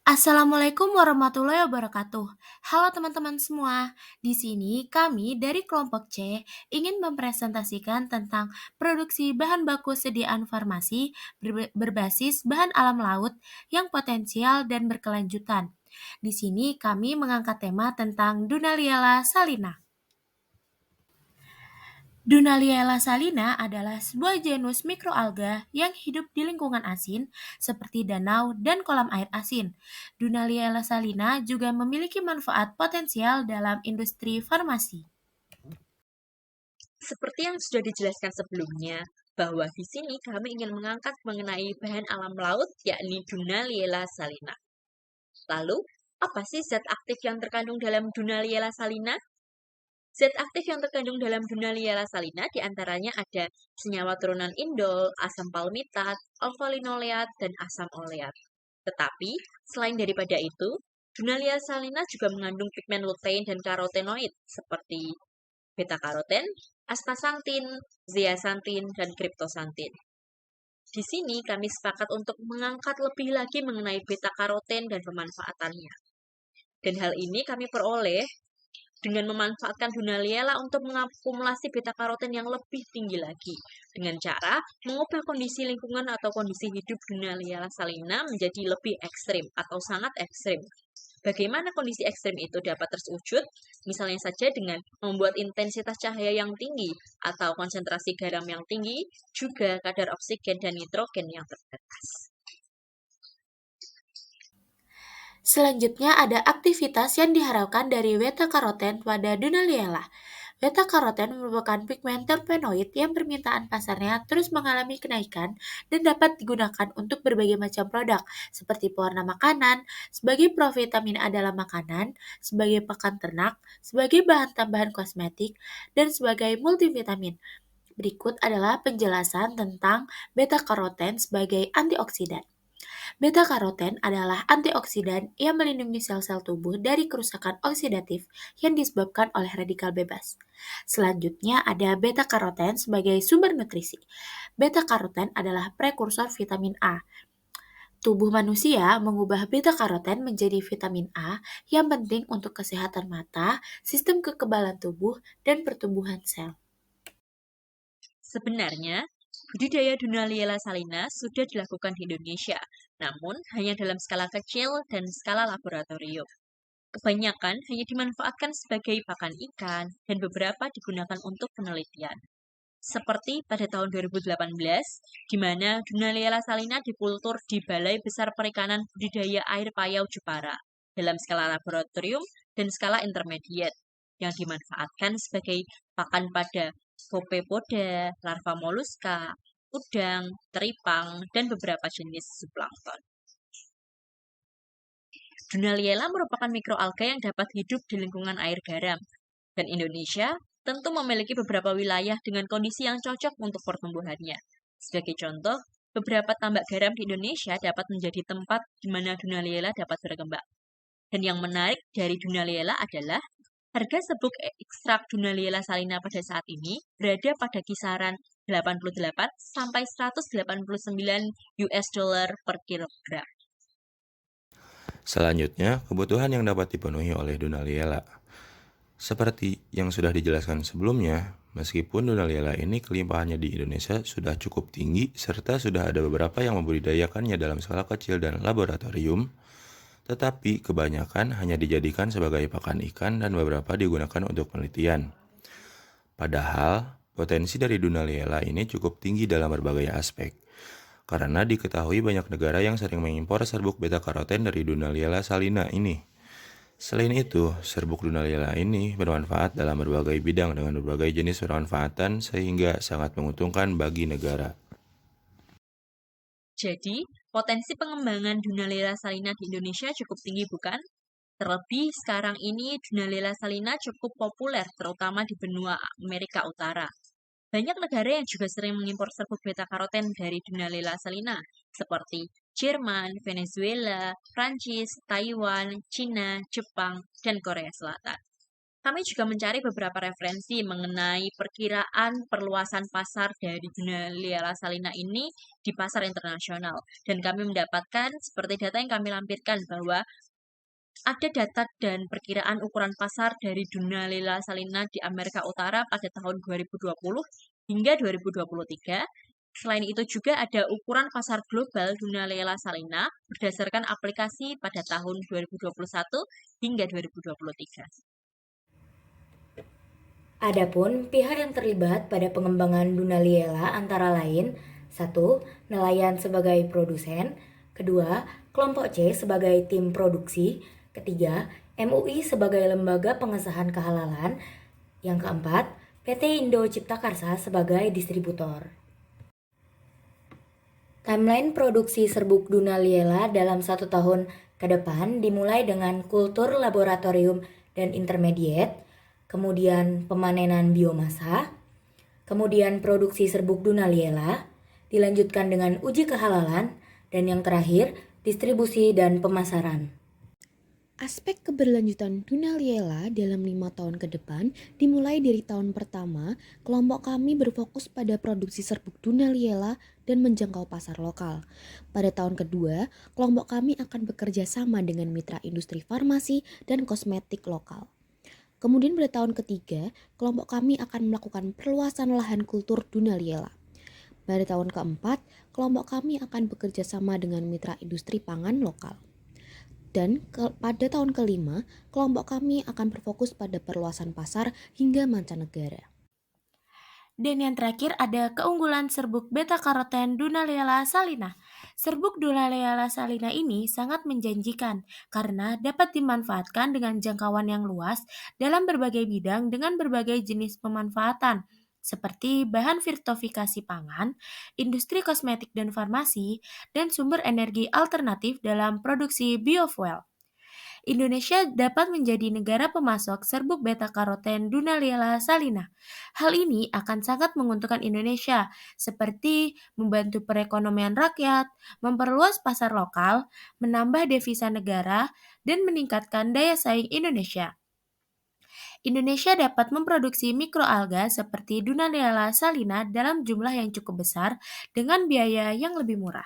Assalamualaikum warahmatullahi wabarakatuh. Halo teman-teman semua. Di sini kami dari kelompok C ingin mempresentasikan tentang produksi bahan baku sediaan farmasi berbasis bahan alam laut yang potensial dan berkelanjutan. Di sini kami mengangkat tema tentang Dunaliella salina. Dunaliella salina adalah sebuah genus mikroalga yang hidup di lingkungan asin seperti danau dan kolam air asin. Dunaliella salina juga memiliki manfaat potensial dalam industri farmasi. Seperti yang sudah dijelaskan sebelumnya, bahwa di sini kami ingin mengangkat mengenai bahan alam laut, yakni Dunaliella salina. Lalu, apa sih zat aktif yang terkandung dalam Dunaliella salina? Zat aktif yang terkandung dalam Dunaliella salina diantaranya ada senyawa turunan indol, asam palmitat, alfa-linoleat, dan asam oleat. Tetapi, selain daripada itu, Dunaliella salina juga mengandung pigmen lutein dan karotenoid seperti beta-karoten, astaxanthin, zeaxanthin, dan kryptoxanthin. Di sini kami sepakat untuk mengangkat lebih lagi mengenai beta-karoten dan pemanfaatannya. Dan hal ini kami peroleh dengan memanfaatkan Dunaliella untuk mengakumulasi beta-karoten yang lebih tinggi lagi dengan cara mengubah kondisi lingkungan atau kondisi hidup Dunaliella salina menjadi lebih ekstrim atau sangat ekstrim. Bagaimana kondisi ekstrim itu dapat terwujud? Misalnya saja dengan membuat intensitas cahaya yang tinggi atau konsentrasi garam yang tinggi, juga kadar oksigen dan nitrogen yang terbatas. Selanjutnya ada aktivitas yang diharapkan dari beta-karoten pada Dunaliella. Beta-karoten merupakan pigmen terpenoid yang permintaan pasarnya terus mengalami kenaikan dan dapat digunakan untuk berbagai macam produk seperti pewarna makanan, sebagai provitamin A dalam makanan, sebagai pakan ternak, sebagai bahan tambahan kosmetik, dan sebagai multivitamin. Berikut adalah penjelasan tentang beta-karoten sebagai antioksidan. Beta-karoten adalah antioksidan yang melindungi sel-sel tubuh dari kerusakan oksidatif yang disebabkan oleh radikal bebas. Selanjutnya ada beta-karoten sebagai sumber nutrisi. Beta-karoten adalah prekursor vitamin A. Tubuh manusia mengubah beta-karoten menjadi vitamin A yang penting untuk kesehatan mata, sistem kekebalan tubuh, dan pertumbuhan sel. Sebenarnya, budidaya Dunaliella salina sudah dilakukan di Indonesia, namun hanya dalam skala kecil dan skala laboratorium. Kebanyakan hanya dimanfaatkan sebagai pakan ikan dan beberapa digunakan untuk penelitian. Seperti pada tahun 2018, di mana Dunaliella salina dikultur di Balai Besar Perikanan Budidaya Air Payau Jepara dalam skala laboratorium dan skala intermediate yang dimanfaatkan sebagai pakan pada copepoda, larva moluska, udang, teripang, dan beberapa jenis zooplankton. Dunaliella merupakan mikroalga yang dapat hidup di lingkungan air garam, dan Indonesia tentu memiliki beberapa wilayah dengan kondisi yang cocok untuk pertumbuhannya. Sebagai contoh, beberapa tambak garam di Indonesia dapat menjadi tempat di mana Dunaliella dapat berkembang. Dan yang menarik dari Dunaliella adalah harga sebuk ekstrak Dunaliella salina pada saat ini berada pada kisaran 88 sampai 189 US dollar per kilogram. Selanjutnya, kebutuhan yang dapat dipenuhi oleh Dunaliella. Seperti yang sudah dijelaskan sebelumnya, meskipun Dunaliella ini kelimpahannya di Indonesia sudah cukup tinggi serta sudah ada beberapa yang membudidayakannya dalam skala kecil dan laboratorium, tetapi kebanyakan hanya dijadikan sebagai pakan ikan dan beberapa digunakan untuk penelitian. Padahal, potensi dari Dunaliella ini cukup tinggi dalam berbagai aspek, karena diketahui banyak negara yang sering mengimpor serbuk beta-karoten dari Dunaliella salina ini. Selain itu, serbuk Dunaliella ini bermanfaat dalam berbagai bidang dengan berbagai jenis pemanfaatan sehingga sangat menguntungkan bagi negara. Jadi, potensi pengembangan Dunaliella salina di Indonesia cukup tinggi, bukan? Terlebih sekarang ini Dunaliella salina cukup populer, terutama di benua Amerika Utara. Banyak negara yang juga sering mengimpor serbuk beta-karoten dari Dunaliella salina, seperti Jerman, Venezuela, Prancis, Taiwan, Cina, Jepang, dan Korea Selatan. Kami juga mencari beberapa referensi mengenai perkiraan perluasan pasar dari Dunaliella salina ini di pasar internasional. Dan kami mendapatkan seperti data yang kami lampirkan bahwa ada data dan perkiraan ukuran pasar dari Dunaliella salina di Amerika Utara pada tahun 2020 hingga 2023. Selain itu juga ada ukuran pasar global Dunaliella salina berdasarkan aplikasi pada tahun 2021 hingga 2023. Adapun pihak yang terlibat pada pengembangan Dunaliella antara lain: 1. Nelayan sebagai produsen. 2. Kelompok C sebagai tim produksi. 3. MUI sebagai lembaga pengesahan kehalalan. Yang keempat, PT Indo Cipta Karsa sebagai distributor. Timeline produksi serbuk Dunaliella dalam 1 tahun ke depan dimulai dengan kultur laboratorium dan intermediate, kemudian pemanenan biomasa, kemudian produksi serbuk Dunaliella, dilanjutkan dengan uji kehalalan, dan yang terakhir distribusi dan pemasaran. Aspek keberlanjutan Dunaliella dalam 5 tahun ke depan dimulai dari tahun pertama, kelompok kami berfokus pada produksi serbuk Dunaliella dan menjangkau pasar lokal. Pada tahun kedua, kelompok kami akan bekerja sama dengan mitra industri farmasi dan kosmetik lokal. Kemudian pada tahun ketiga, kelompok kami akan melakukan perluasan lahan kultur Dunaliella. Pada tahun keempat, kelompok kami akan bekerja sama dengan mitra industri pangan lokal. Dan pada tahun kelima, kelompok kami akan berfokus pada perluasan pasar hingga mancanegara. Dan yang terakhir ada keunggulan serbuk beta-karoten Dunaliella salina. Serbuk Dunaliella salina ini sangat menjanjikan karena dapat dimanfaatkan dengan jangkauan yang luas dalam berbagai bidang dengan berbagai jenis pemanfaatan, seperti bahan virtufikasi pangan, industri kosmetik dan farmasi, dan sumber energi alternatif dalam produksi biofuel. Indonesia dapat menjadi negara pemasok serbuk beta-karoten Dunaliella salina. Hal ini akan sangat menguntungkan Indonesia, seperti membantu perekonomian rakyat, memperluas pasar lokal, menambah devisa negara, dan meningkatkan daya saing Indonesia. Indonesia dapat memproduksi mikroalga seperti Dunaliella salina dalam jumlah yang cukup besar dengan biaya yang lebih murah.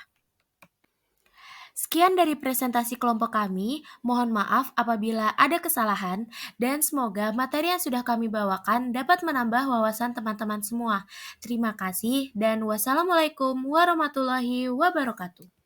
Sekian dari presentasi kelompok kami, mohon maaf apabila ada kesalahan, dan semoga materi yang sudah kami bawakan dapat menambah wawasan teman-teman semua. Terima kasih, dan wassalamualaikum warahmatullahi wabarakatuh.